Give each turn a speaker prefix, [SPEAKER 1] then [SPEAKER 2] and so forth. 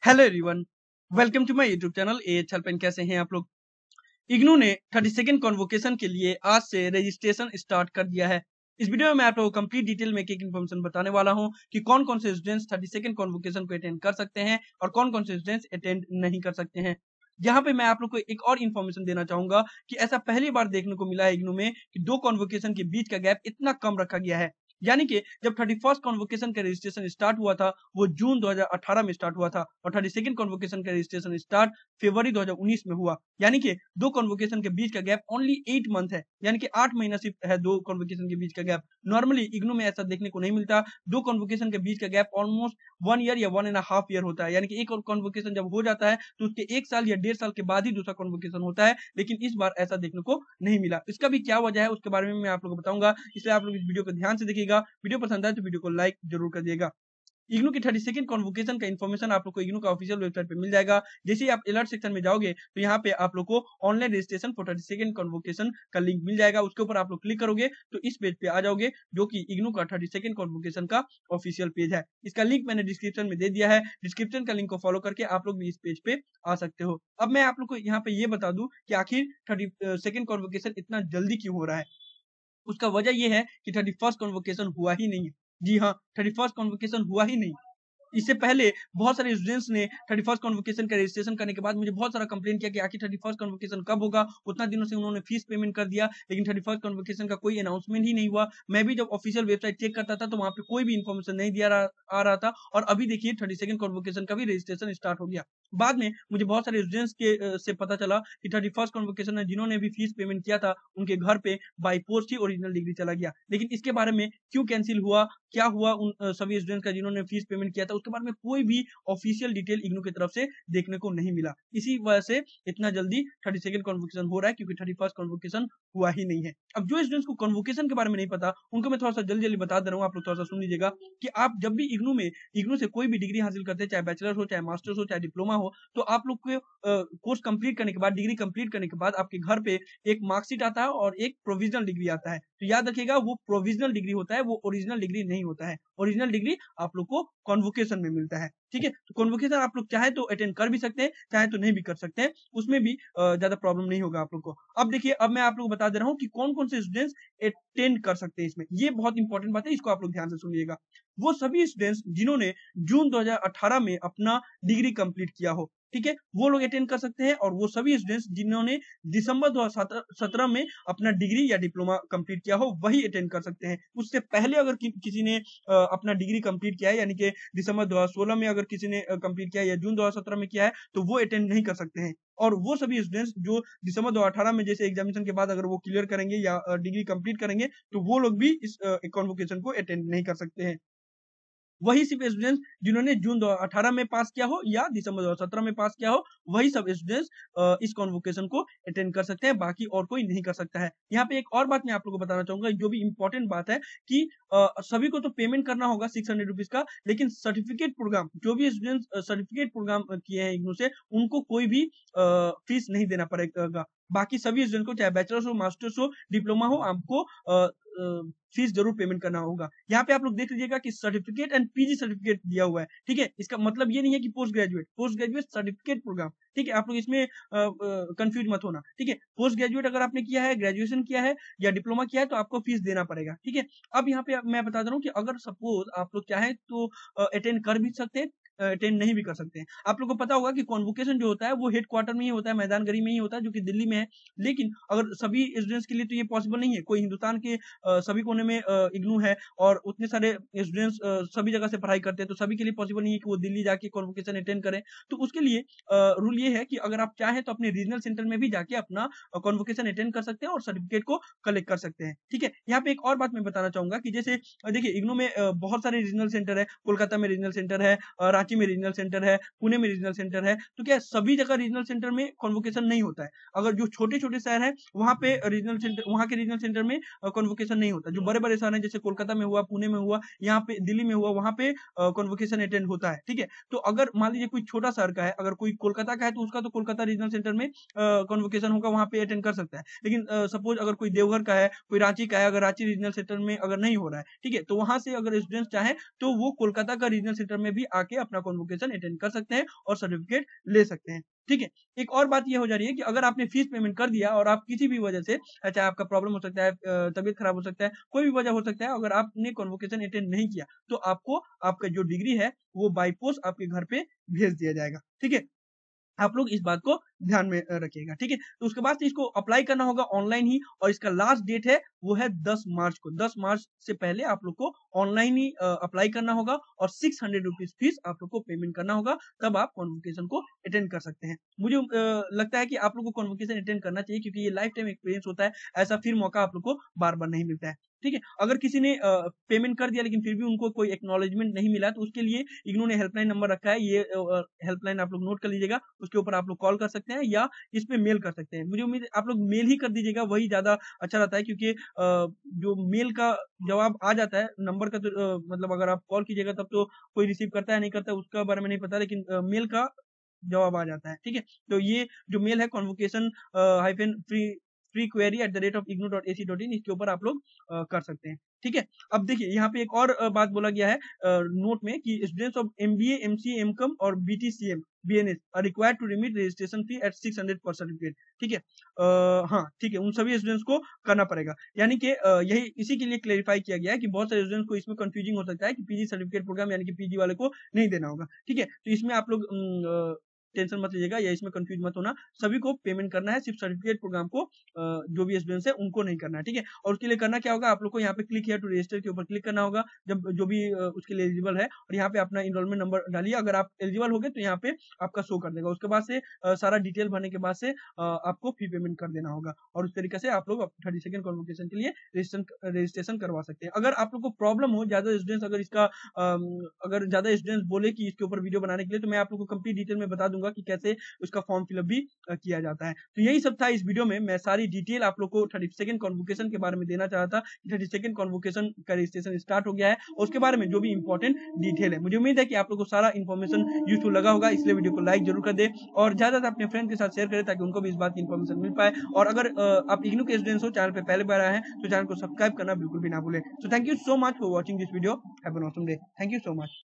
[SPEAKER 1] Hello everyone, welcome to my YouTube channel AH help and. कैसे हैं आप लोग। इग्नू ने 32nd कॉन्वोकेशन के लिए आज से रजिस्ट्रेशन स्टार्ट कर दिया है। इस वीडियो में मैं आप लोगों को कंप्लीट डिटेल में एक इन्फॉर्मेशन बताने वाला हूं कि कौन कौन से स्टूडेंट्स 32nd कॉन्वोकेशन को अटेंड कर सकते हैं और कौन कौन से स्टूडेंट्स अटेंड नहीं कर सकते हैं। यहाँ पे मैं आप लोग को एक और इन्फॉर्मेशन देना चाहूंगा कि ऐसा पहली बार देखने को मिला है इग्नू में कि दो कॉन्वोकेशन के बीच का गैप इतना कम रखा गया है। यानी कि जब 31st कॉन्वोकेशन का रजिस्ट्रेशन स्टार्ट हुआ था वो जून 2018 में स्टार्ट हुआ था और 32nd कॉन्वोकेशन का रजिस्ट्रेशन स्टार्ट फरवरी 2019 में हुआ। यानी कि दो कॉन्वोकेशन के बीच का गैप ओनली 8 मंथ है, यानी कि 8 महीना सिर्फ है दो कॉन्वोकेशन के बीच का गैप। नॉर्मली इग्नू में ऐसा देखने को नहीं मिलता। दो कॉन्वोकेशन के बीच का गैप ऑलमोस्ट 1 ईयर या 1.5 ईयर होता है, यानी कि एक और कॉन्वोकेशन जब हो जाता है तो उसके 1 साल या 1.5 साल के बाद ही दूसरा कॉन्वोकेशन होता है, लेकिन इस बार ऐसा देखने को नहीं मिला। इसका भी क्या वजह है उसके बारे में मैं आप लोगों को बताऊंगा, इसलिए आप लोग इस वीडियो को ध्यान से देखिएगा। वीडियो पसंद आए तो वीडियो को लाइक जरूर कर दिएगा। इग्नू की 32nd कॉन्वोकेशन का इन्फॉर्मेशन आप लोग को इग्नू का ऑफिशियल वेबसाइट पे मिल जाएगा। जैसे ही आप अलर्ट सेक्शन में जाओगे तो यहाँ पे आप लोग को online registration for 32nd convocation का लिंक मिल जाएगा। उसके ऊपर आप लोग क्लिक करोगे तो इस पेज पे आ जाओगे जो कि इग्नू का 32nd कॉन्वोकेशन का ऑफिशियल पेज है। इसका लिंक मैंने डिस्क्रिप्शन में दे दिया है। डिस्क्रिप्शन का लिंक को फॉलो करके आप लोग भी इस पेज पे आ सकते हो। अब मैं आप लोग को यहाँ पे ये बता दूं कि आखिर 32nd कॉन्वोकेशन इतना जल्दी क्यों हो रहा है। उसका वजह ये है कि 31st कॉन्वोकेशन हुआ ही नहीं है। जी हाँ, 31st कॉन्वोकेशन हुआ ही नहीं। इससे पहले बहुत सारे स्टूडेंट्स ने 31st कॉन्वोकेशन का रजिस्ट्रेशन करने के बाद मुझे बहुत सारा कंप्लेन किया कि आखिर 31st कॉन्वोकेशन कब होगा। उतना दिनों से उन्होंने फीस पेमेंट कर दिया लेकिन 31st कॉन्वोकेशन का कोई अनाउंसमेंट ही नहीं हुआ। मैं भी जब ऑफिशियल वेबसाइट चेक करता था तो वहां पे कोई भी इन्फॉर्मेशन नहीं आ रहा था। और अभी देखिए 32nd कॉन्वोकेशन का भी रजिस्ट्रेशन स्टार्ट हो गया। बाद में मुझे बहुत सारे स्टूडेंट्स के से पता चला कि 31st कॉन्वोकेशन में जिन्होंने भी फीस पेमेंट किया था उनके घर पे by post he original degree चला गया। लेकिन इसके बारे में क्यों कैंसिल हुआ, क्या हुआ उन सभी स्टूडेंट्स का जिन्होंने फीस पेमेंट किया था, उसके बारे में कोई भी ऑफिशियल डिटेल इग्नू की तरफ से देखने को नहीं मिला। इसी वजह से इतना जल्दी 32nd कॉन्वोकेशन हो रहा है क्योंकि 31st कॉन्वोकेशन हुआ ही नहीं है। अब जो स्टूडेंट्स को कॉन्वोकेशन के बारे में नहीं पता उनको मैं थोड़ा सा जल्दी जल्दी बता दे रहा हूँ, आप लोग थोड़ा सा सुन लीजिएगा कि आप जब भी इग्नू से कोई भी डिग्री हासिल करते हैं, चाहे बैचलर हो, चाहे मास्टर्स हो, चाहे डिप्लोमा हो, तो आप लोग को कोर्स कंप्लीट करने के बाद, डिग्री कंप्लीट करने के बाद आपके घर पे एक मार्कशीट आता है और एक प्रोविजनल डिग्री आता है। तो याद रखिएगा वो प्रोविजनल डिग्री होता है, वो ओरिजिनल डिग्री नहीं होता है। ओरिजिनल डिग्री आप लोग को कॉन्वोकेशन में मिलता है। ठीक है, तो कॉन्वोकेशन आप लोग चाहे तो अटेंड कर भी सकते हैं, चाहे तो नहीं भी कर सकते हैं, उसमें भी ज्यादा प्रॉब्लम नहीं होगा आप लोग को। अब देखिए, अब मैं आप लोग को बता दे रहा हूँ कि कौन कौन से स्टूडेंट्स अटेंड कर सकते हैं इसमें। ये बहुत इंपॉर्टेंट बात है, इसको आप लोग ध्यान से सुनिएगा। वो सभी स्टूडेंट्स जिन्होंने जून 2018 में अपना डिग्री कंप्लीट किया हो, ठीक है, वो लोग अटेंड कर सकते हैं। और वो सभी स्टूडेंट्स जिन्होंने दिसंबर 2017 में अपना डिग्री या डिप्लोमा कंप्लीट किया हो वही अटेंड कर सकते हैं। उससे पहले अगर किसी ने अपना डिग्री कंप्लीट किया है, यानी कि दिसंबर 2016 में अगर किसी ने कंप्लीट किया है या जून 2017 में किया है, तो वो अटेंड नहीं कर सकते हैं। और वो सभी स्टूडेंट्स जो दिसंबर 2018 में जैसे एग्जामिनेशन के बाद अगर वो क्लियर करेंगे या डिग्री कंप्लीट करेंगे तो वो लोग भी इस कॉन्वोकेशन को अटेंड नहीं कर सकते हैं। वही सिर्फ स्टूडेंट्स जिन्होंने जून 2018 में पास किया हो या दिसंबर 2017 में पास किया हो, वही सब स्टूडेंट्स इस कॉन्वोकेशन को अटेंड कर सकते हैं, बाकी और कोई नहीं कर सकता है। यहाँ पे एक और बात मैं आप लोगों को बताना चाहूंगा जो भी इंपॉर्टेंट बात है कि सभी को तो पेमेंट करना होगा 600 रुपीज का, लेकिन सर्टिफिकेट प्रोग्राम जो भी स्टूडेंट्स सर्टिफिकेट प्रोग्राम किए हैं इग्नू से उनको कोई भी फीस नहीं देना पड़ेगा। बाकी सभी स्टूडेंट को, चाहे बैचलर्स हो, मास्टर्स हो, डिप्लोमा हो, आपको फीस जरूर पेमेंट करना होगा। यहाँ पे आप लोग देख लीजिएगा कि सर्टिफिकेट एंड पीजी सर्टिफिकेट दिया हुआ है। ठीक है, इसका मतलब ये नहीं है कि पोस्ट ग्रेजुएट सर्टिफिकेट प्रोग्राम। ठीक है, आप लोग इसमें कंफ्यूज मत होना। ठीक है, पोस्ट ग्रेजुएट अगर आपने किया है, ग्रेजुएशन किया है या डिप्लोमा किया है तो आपको फीस देना पड़ेगा। ठीक है, अब यहाँ पे मैं बता दे रहा हूँ कि अगर सपोज आप लोग चाहें तो अटेंड कर भी सकते हैं, अटेंड नहीं भी कर सकते हैं। आप लोग को पता होगा कि कॉन्वोकेशन जो होता है वो हेडक्वार्टर में ही होता है, मैदानगढ़ी में ही होता है, जो कि दिल्ली में है। लेकिन अगर सभी स्टूडेंट्स के लिए तो ये पॉसिबल नहीं है। कोई हिंदुस्तान के सभी कोने में इग्नू है और उतने सारे स्टूडेंट्स सभी जगह से पढ़ाई करते हैं, तो सभी के लिए पॉसिबल नहीं है कि वो दिल्ली जाके कॉन्वोकेशन अटेंड करें। तो उसके लिए रूल ये है कि अगर आप चाहें तो अपने रीजनल सेंटर में भी जाके अपना कॉन्वोकेशन अटेंड कर सकते हैं और सर्टिफिकेट को कलेक्ट कर सकते हैं। ठीक है, यहाँ पे एक और बात मैं बताना चाहूंगा कि जैसे देखिए इग्नू में बहुत सारे रीजनल सेंटर है। कोलकाता में रीजनल सेंटर है, रांची में रीजनल सेंटर है, पुणे में रीजनल सेंटर है। तो क्या सभी जगह रीजनल सेंटर में कॉन्वोकेशन नहीं होता है। अगर जो छोटे छोटे शहर है वहां पे रीजनल सेंटर, वहां के रीजनल सेंटर में कॉन्वोकेशन नहीं होता। जो बड़े बड़े शहर है जैसे कोलकाता में हुआ, पुणे में हुआ, यहाँ पे दिल्ली में हुआ, वहां पे कॉन्वोकेशन अटेंड होता है। ठीक है, तो अगर मान लीजिए कोई छोटा शहर का है, अगर कोई कोलकाता का है तो उसका तो कोलकाता रीजनल सेंटर में कॉन्वोकेशन होगा, वहां पे अटेंड कर सकता है। लेकिन सपोज अगर कोई देवघर का है, कोई रांची का है, अगर रांची रीजनल सेंटर में अगर नहीं हो रहा है, ठीक है, तो वहां से अगर स्टूडेंट्स चाहे तो वो कोलकाता का रीजनल सेंटर में भी आके अपना अपना कॉन्वोकेशन अटेंड कर सकते हैं और सर्टिफिकेट ले सकते हैं। ठीक है, एक और बात ये हो जा रही है कि अगर आपने फीस पेमेंट कर दिया और आप किसी भी वजह से, चाहे आपका प्रॉब्लम हो सकता है, तबीयत खराब हो सकता है, कोई भी वजह हो सकता है, अगर आपने कॉन्वोकेशन अटेंड नहीं किया तो आपको आपका जो डिग्री है वो बाय पोस्ट आपके घर पे भेज दिया जाएगा। ठीक है, आप लोग इस बात को ध्यान में रखिएगा। ठीक है, तो उसके बाद से इसको अप्लाई करना होगा ऑनलाइन ही, और इसका लास्ट डेट है वो है 10 मार्च को। 10 मार्च से पहले आप लोग को ऑनलाइन ही अप्लाई करना होगा और 600 रुपीज फीस आप लोग को पेमेंट करना होगा, तब आप कॉन्वोकेशन को अटेंड कर सकते हैं। मुझे लगता है कि आप लोग को कॉन्वोकेशन अटेंड करना चाहिए, क्योंकि ये लाइफ टाइम एक्सपीरियंस होता है, ऐसा फिर मौका आप लोग को बार बार नहीं मिलता है। ठीक है, अगर किसी ने पेमेंट कर दिया लेकिन फिर भी उनको कोई एक्नॉलेजमेंट नहीं मिला, तो उसके लिए इग्नू ने हेल्पलाइन नंबर रखा है, ये हेल्पलाइन आप लोग नोट कर लीजिएगा। उसके ऊपर आप लोग कॉल कर सकते हैं या इस पे मेल कर सकते हैं। मुझे उम्मीद है आप लोग मेल ही कर दीजिएगा, वही ज्यादा अच्छा रहता है, क्योंकि जो मेल का जवाब आ जाता है, नंबर का तो मतलब अगर आप कॉल कीजिएगा तब तो कोई रिसीव करता है नहीं करता है उसका बारे में नहीं पता, लेकिन मेल का जवाब आ जाता है। ठीक है, तो ये जो मेल है convocation hyphen free query @ignu.ac.in, इसके ऊपर आप लोग कर सकते हैं। ठीक है, अब देखिए यहाँ पे एक और बात बोला गया है नोट में कि students of MBA, MCA, MCOM और BTCM BNS are required to remit registration fee at 600 पर सर्टिफिकेट। ठीक है, हाँ ठीक है, उन सभी स्टूडेंट्स को करना पड़ेगा। यानी कि यही इसी के लिए क्लेरिफाई किया गया है कि बहुत सारे स्टूडेंट्स को इसमें कंफ्यूजिंग हो सकता है कि पीजी सर्टिफिकेट प्रोग्राम यानी कि पीजी वाले को नहीं देना होगा। ठीक है, तो इसमें आप लोग टेंशन मत लीजिएगा या इसमें कंफ्यूज मत होना, सभी को पेमेंट करना है, सिर्फ सर्टिफिकेट प्रोग्राम को जो भी स्टूडेंट्स है उनको नहीं करना है। ठीक है, और उसके लिए करना क्या होगा, आप लोग को यहाँ पे क्लिक हियर टू रजिस्टर के ऊपर क्लिक करना होगा, जब जो भी उसके लिए एलिजिबल है, और यहाँ पे अपना इनरोलमेंट नंबर डालिए। अगर आप एलिजिबल हो गए तो यहाँ पे आपका शो कर देगा। उसके बाद से सारा डिटेल भरने के बाद से आपको फी पेमेंट कर देना होगा, और उस तरीके से आप लोग 32nd कॉन्वोकेशन के लिए रजिस्ट्रेशन करवा सकते हैं। अगर आप लोग को प्रॉब्लम हो, ज्यादा स्टूडेंट्स अगर इसका अगर ज्यादा स्टूडेंट्स बोले कि इसके ऊपर वीडियो बनाने के लिए, तो मैं आप लोग को कंप्लीट डिटेल में बता दूंगा कि कैसे उसका फॉर्म फिलअप भी किया जाता है। तो यही सब था इस वीडियो में, मैं सारी डिटेल आप लोग को 32nd कॉन्वोकेशन के बारे में देना चाहता था। 32nd कॉन्वोकेशन का रजिस्ट्रेशन स्टार्ट हो गया है, उसके बारे में जो भी इंपॉर्टेंट डिटेल है। मुझे उम्मीद है कि आप लोग को सारा इन्फॉर्मेशन यूजफुल लगा होगा, इसलिए वीडियो को लाइक जरूर कर दे और ज्यादा अपने फ्रेंड के साथ शेयर करें, ताकि उनको भी इस बात की इन्फॉर्मेशन मिल पाए। और अगर आप इग्नू के स्टूडेंट्स हो, चैनल पे पहले बार आए हैं, तो चैनल को सब्सक्राइब करना बिल्कुल भी ना भूलें। So thank you so much for watching this video. Have an awesome day. Thank you so much.